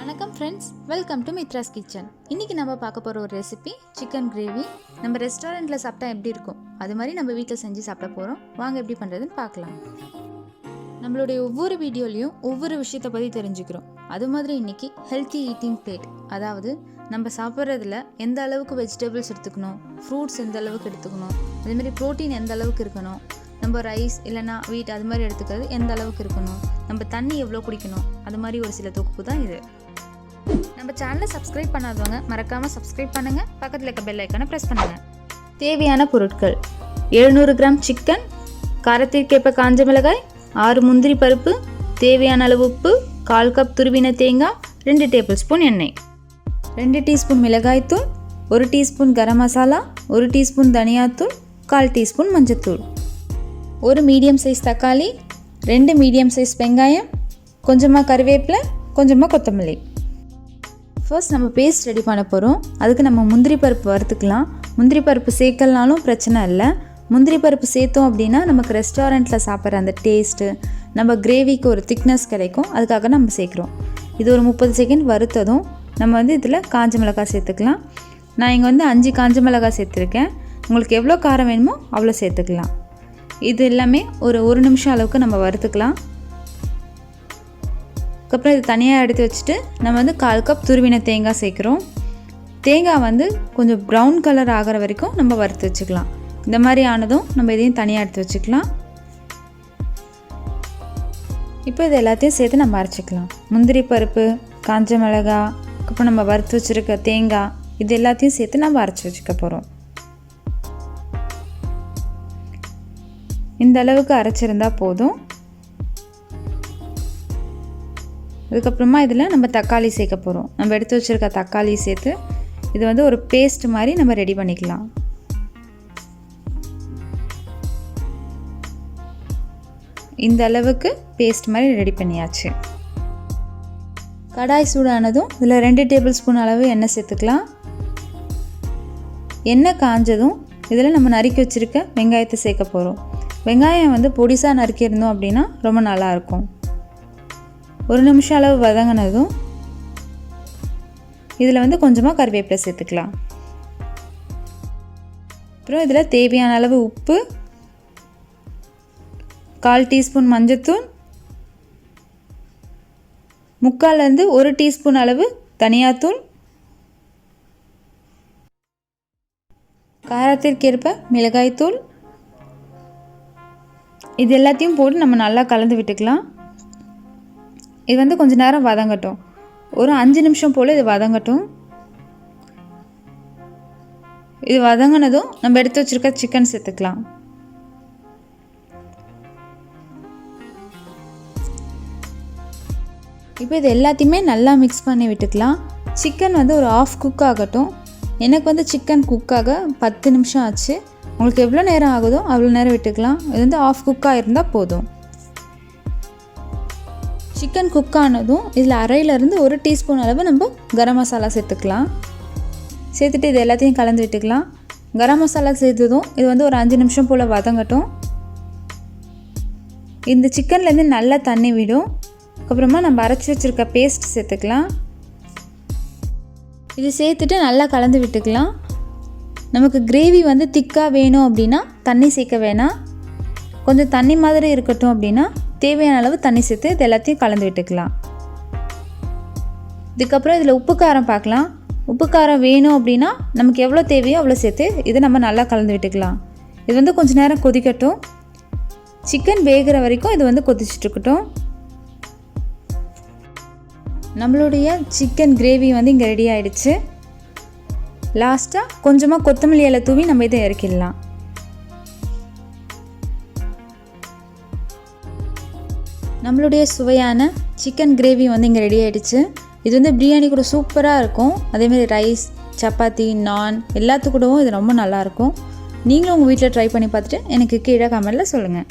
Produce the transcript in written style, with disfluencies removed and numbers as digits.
வணக்கம் friends, welcome to Mithras kitchen. இன்றைக்கி நம்ம பார்க்க போகிற ஒரு ரெசிபி சிக்கன் கிரேவி. நம்ம ரெஸ்டாரண்ட்டில் சாப்பிட்டா எப்படி இருக்கும் அது மாதிரி நம்ம வீட்டில் செஞ்சு சாப்பிட போகிறோம். வாங்க எப்படி பண்ணுறதுன்னு பார்க்கலாம். நம்மளுடைய ஒவ்வொரு வீடியோலையும் ஒவ்வொரு விஷயத்தை பற்றி தெரிஞ்சுக்கிறோம். அது மாதிரி இன்றைக்கி ஹெல்த்தி ஈட்டிங் பிளேட், அதாவது நம்ம சாப்பிட்றதுல எந்த அளவுக்கு வெஜிடபிள்ஸ் எடுத்துக்கணும், ஃப்ரூட்ஸ் எந்த அளவுக்கு எடுத்துக்கணும், அதேமாதிரி ப்ரோட்டீன் எந்த அளவுக்கு இருக்கணும், நம்ம ரைஸ் இல்லைனா வீட் அது மாதிரி எடுத்துக்கிறது எந்த அளவுக்கு இருக்கணும், நம்ம தண்ணி எவ்வளோ குடிக்கணும், அது மாதிரி ஒரு சில தொகுப்பு தான் இது. நம்ம சேனலை சப்ஸ்கிரைப் பண்ணாதவங்க மறக்காமல் சப்ஸ்கிரைப் பண்ணுங்கள், பக்கத்தில் இருக்க பெல் ஐக்கானை ப்ரெஸ் பண்ணுங்கள். தேவையான பொருட்கள்: 700 கிராம் சிக்கன், காரத்திற்கேற்ப காஞ்ச மிளகாய், 6 முந்திரி பருப்பு, தேவையான அளவு உப்பு, 1/4 கப் துருவின தேங்காய், 2 டேபிள் ஸ்பூன் எண்ணெய், 2 டீஸ்பூன் மிளகாய்த்தூள், 1 டீஸ்பூன் கரம் மசாலா, 1 டீஸ்பூன் தனியாத்தூள், 1/4 டீஸ்பூன் மஞ்சத்தூள், 1 மீடியம் சைஸ் தக்காளி, 2 மீடியம் சைஸ் வெங்காயம், கொஞ்சமாக கருவேப்பிலை, கொஞ்சமாக கொத்தமல்லி. ஃபர்ஸ்ட் நம்ம பேஸ்ட் ரெடி பண்ண போகிறோம். அதுக்கு நம்ம முந்திரி பருப்பு வறுத்துக்கலாம். முந்திரி பருப்பு சேர்க்கலனாலும் பிரச்சனை இல்லை. முந்திரி பருப்பு சேர்த்தோம் அப்படின்னா நமக்கு ரெஸ்டாரண்ட்டில் சாப்பிட்ற அந்த டேஸ்ட்டு, நம்ம கிரேவிக்கு ஒரு திக்னஸ் கிடைக்கும். அதுக்காக நம்ம சேர்க்குறோம். இது ஒரு 30 செகண்ட் வறுத்ததும் நம்ம இதில் காஞ்ச மிளகாய் சேர்த்துக்கலாம். நான் இங்கே 5 காஞ்ச மிளகாய் சேர்த்துருக்கேன். உங்களுக்கு எவ்வளோ காரம் வேணுமோ அவ்வளோ சேர்த்துக்கலாம். இது எல்லாமே ஒரு 1 நிமிஷம் அளவுக்கு நம்ம வறுத்துக்கலாம். அதுக்கப்புறம் இது தனியாக எடுத்து வச்சுட்டு நம்ம 1/4 கப் துருவின தேங்காய் சேர்க்குறோம். தேங்காய் கொஞ்சம் ப்ரௌன் கலர் ஆகிற வரைக்கும் நம்ம வறுத்து வச்சுக்கலாம். இந்த மாதிரி ஆனதும் நம்ம இதையும் தனியாக எடுத்து வச்சுக்கலாம். இப்போ இது எல்லாத்தையும் சேர்த்து நம்ம அரைச்சிக்கலாம். முந்திரி பருப்பு, காஞ்ச மிளகாய், அப்புறம் நம்ம வறுத்து வச்சுருக்க தேங்காய், இது எல்லாத்தையும் சேர்த்து நம்ம அரைச்சி வச்சுக்க போகிறோம். இந்த அளவுக்கு அரைச்சிருந்தா போதும். அதுக்கப்புறமா இதில் நம்ம தக்காளி சேர்க்க போகிறோம். நம்ம எடுத்து வச்சுருக்க தக்காளி சேர்த்து இது ஒரு பேஸ்ட் மாதிரி நம்ம ரெடி பண்ணிக்கலாம். இந்த அளவுக்கு பேஸ்ட் மாதிரி ரெடி பண்ணியாச்சு. கடாய் சூடானதும் இதில் 2 டேபிள் ஸ்பூன் அளவு எண்ணெய் சேர்த்துக்கலாம். எண்ணெய் காஞ்சதும் இதில் நம்ம நறுக்கி வச்சுருக்க வெங்காயத்தை சேர்க்க போகிறோம். வெங்காயம் பொடிசாக நறுக்கியிருந்தோம் அப்படின்னா ரொம்ப நல்லாயிருக்கும். 1 நிமிஷம் அளவு வதங்கினதும் இதில் கொஞ்சமாக கருவேப்பிலை சேர்த்துக்கலாம். அப்புறம் இதில் தேவையான அளவு உப்பு, 1/4 டீஸ்பூன் மஞ்சத்தூள், 3/4 1 டீஸ்பூன் அளவு தனியாத்தூள், காரத்திற்கேற்ப மிளகாய்த்தூள், இது எல்லாத்தையும் போட்டு நம்ம நல்லா கலந்து விட்டுக்கலாம். இது கொஞ்ச நேரம் வதங்கட்டும். ஒரு 5 நிமிஷம் போல் இது வதங்கட்டும். இது வதங்கினதும் நம்ம எடுத்து வச்சுருக்க சிக்கன் சேர்த்துக்கலாம். இப்போ இது எல்லாத்தையுமே நல்லா மிக்ஸ் பண்ணி விட்டுக்கலாம். சிக்கன் ஒரு ஆஃப் குக் ஆகட்டும். எனக்கு சிக்கன் குக்காக 10 நிமிஷம் ஆச்சு. உங்களுக்கு எவ்வளோ நேரம் ஆகுதோ அவ்வளோ நேரம் விட்டுக்கலாம். இது ஆஃப் குக்காக இருந்தால் போதும். சிக்கன் குக் ஆனதும் இதில் 1/2 1 டீஸ்பூன் அளவு நம்ம கரம் மசாலா சேர்த்துக்கலாம். சேர்த்துட்டு இது எல்லாத்தையும் கலந்து விட்டுக்கலாம். கரம் மசாலா சேர்த்ததும் இது ஒரு 5 நிமிஷம் போல் வதங்கட்டும். இந்த சிக்கன்லேருந்து நல்லா தண்ணி விடும். அதுக்கப்புறமா நம்ம அரைச்சி வச்சுருக்க பேஸ்ட் சேர்த்துக்கலாம். இது சேர்த்துட்டு நல்லா கலந்து விட்டுக்கலாம். நமக்கு கிரேவி திக்காக வேணும் அப்படின்னா தண்ணி சேர்க்க வேணாம். கொஞ்சம் தண்ணி மாதிரி இருக்கட்டும் அப்படின்னா தேவையான அளவு தண்ணி சேர்த்து இது எல்லாத்தையும் கலந்து விட்டுக்கலாம். இதுக்கப்புறம் இதில் உப்பு காரம் பார்க்கலாம். உப்பு காரம் வேணும் அப்படின்னா நமக்கு எவ்வளோ தேவையோ அவ்வளோ சேர்த்து இதை நம்ம நல்லா கலந்து விட்டுக்கலாம். இது கொஞ்சம் நேரம் கொதிக்கட்டும். சிக்கன் வேகிற வரைக்கும் இது கொதிச்சுட்ருக்கட்டும். நம்மளுடைய சிக்கன் கிரேவி இங்கே ரெடி ஆகிடுச்சு. லாஸ்ட்டாக கொஞ்சமாக கொத்தமல்லி இலை தூவி நம்ம இதை இறக்கிடலாம். நம்மளுடைய சுவையான சிக்கன் கிரேவி இங்கே ரெடி ஆகிடுச்சு. இது பிரியாணி கூட சூப்பராக இருக்கும். அதேமாதிரி ரைஸ், சப்பாத்தி, நான் எல்லாத்துக்கூடவும் இது ரொம்ப நல்லாயிருக்கும். நீங்களும் உங்கள் வீட்டில் ட்ரை பண்ணி பார்த்துட்டு எனக்கு கீழே கமெண்ட்டில் சொல்லுங்கள்.